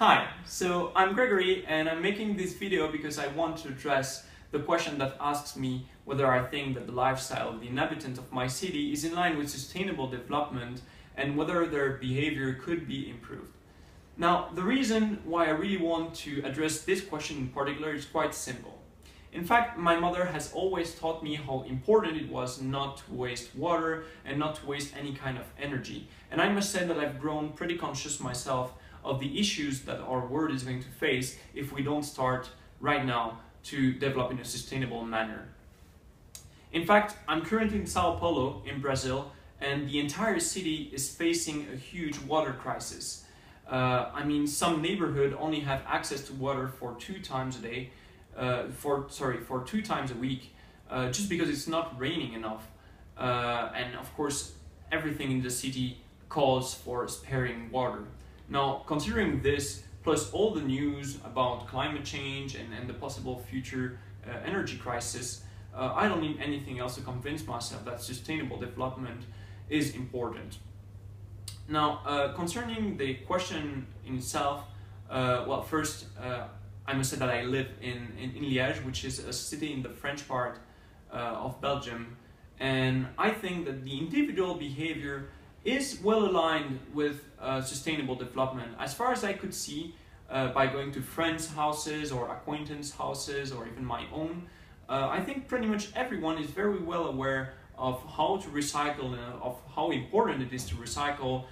Hi, so I'm Gregory and I'm making this video because I want to address the question that asks me whether I think that the lifestyle of the inhabitants of my city is in line with sustainable development and whether their behavior could be improved. Now, the reason why I really want to address this question in particular is quite simple. In fact, my mother has always taught me how important it was not to waste water and not to waste any kind of energy. And I must say that I've grown pretty conscious myself of the issues that our world is going to face if we don't start right now to develop in a sustainable manner. In fact, I'm currently in Sao Paulo in Brazil, and the entire city is facing a huge water crisis. Some neighborhoods only have access to water for 2 times a day, for 2 times a week, just because it's not raining enough. And of course, everything in the city calls for sparing water. Now, considering this, plus all the news about climate change and the possible future energy crisis, I don't need anything else to convince myself that sustainable development is important. Now, concerning the question in itself, first, I must say that I live in Liège, which is a city in the French part of Belgium, and I think that the individual behavior is well aligned with sustainable development. As far as I could see, by going to friends' houses or acquaintance houses or even my own, I think pretty much everyone is very well aware of how to recycle and of how important it is to recycle.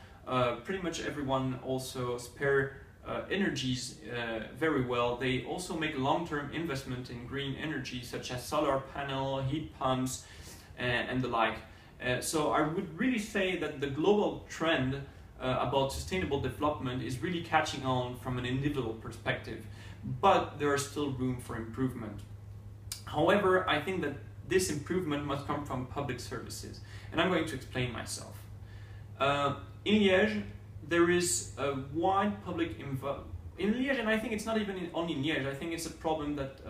Pretty much everyone also spare energies very well. They also make long-term investment in green energy such as solar panel, heat pumps, and the like. So I would really say that the global trend about sustainable development is really catching on from an individual perspective, but there is still room for improvement. However, I think that this improvement must come from public services, and I'm going to explain myself. In Liège, there is a wide public in Liège, and I think it's not even only in Liège. I think it's a problem that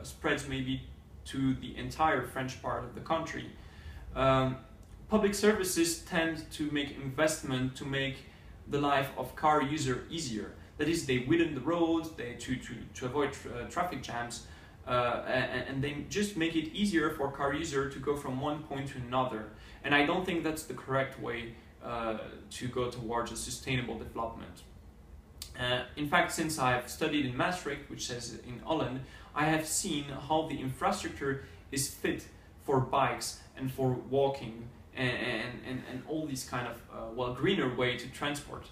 spreads maybe to the entire French part of the country. Public services tend to make investment to make the life of car user easier. That is, they widen the roads to avoid traffic jams, and they just make it easier for car user to go from one point to another. And I don't think that's the correct way to go towards a sustainable development. In fact, since I've studied in Maastricht, which is in Holland, I have seen how the infrastructure is fit for bikes and for walking and all these kind of greener way to transport.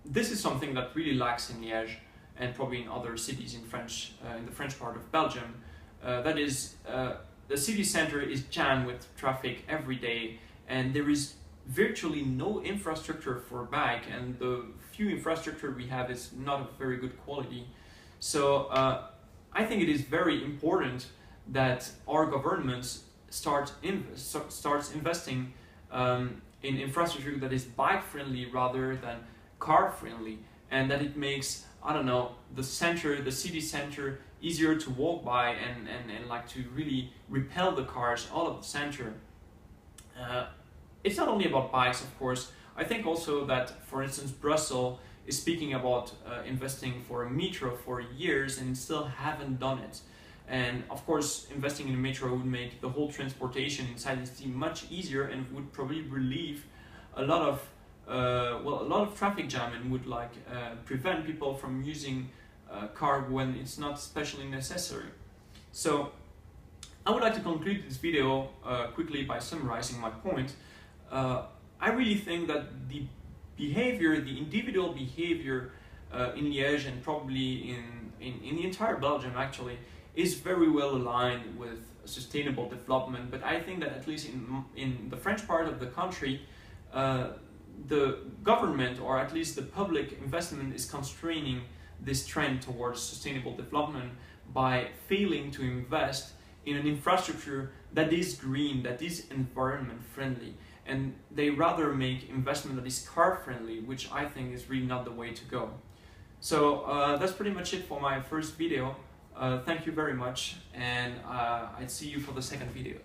This is something that really lacks in Liège and probably in other cities in the French part of Belgium. That is, the city center is jammed with traffic every day, and there is virtually no infrastructure for bike, and the few infrastructure we have is not of very good quality. So I think it is very important that our governments starts investing in infrastructure that is bike-friendly rather than car-friendly, and that it makes, I don't know, the city center easier to walk by and like to really repel the cars out of the center. It's not only about bikes, of course. I think also that, for instance, Brussels is speaking about investing for a metro for years and still haven't done it. And of course, investing in a metro would make the whole transportation inside the city much easier and would probably relieve a lot of traffic jam and would prevent people from using a car when it's not especially necessary. So I would like to conclude this video quickly by summarizing my point. I really think that the individual behavior in Liège and probably in the entire Belgium actually is very well aligned with sustainable development, but I think that at least in the French part of the country, the government, or at least the public investment, is constraining this trend towards sustainable development by failing to invest in an infrastructure that is green, that is environment friendly, and they rather make investment that is car friendly, which I think is really not the way to go. So that's pretty much it for my first video. Thank you very much, and I'd see you for the second video.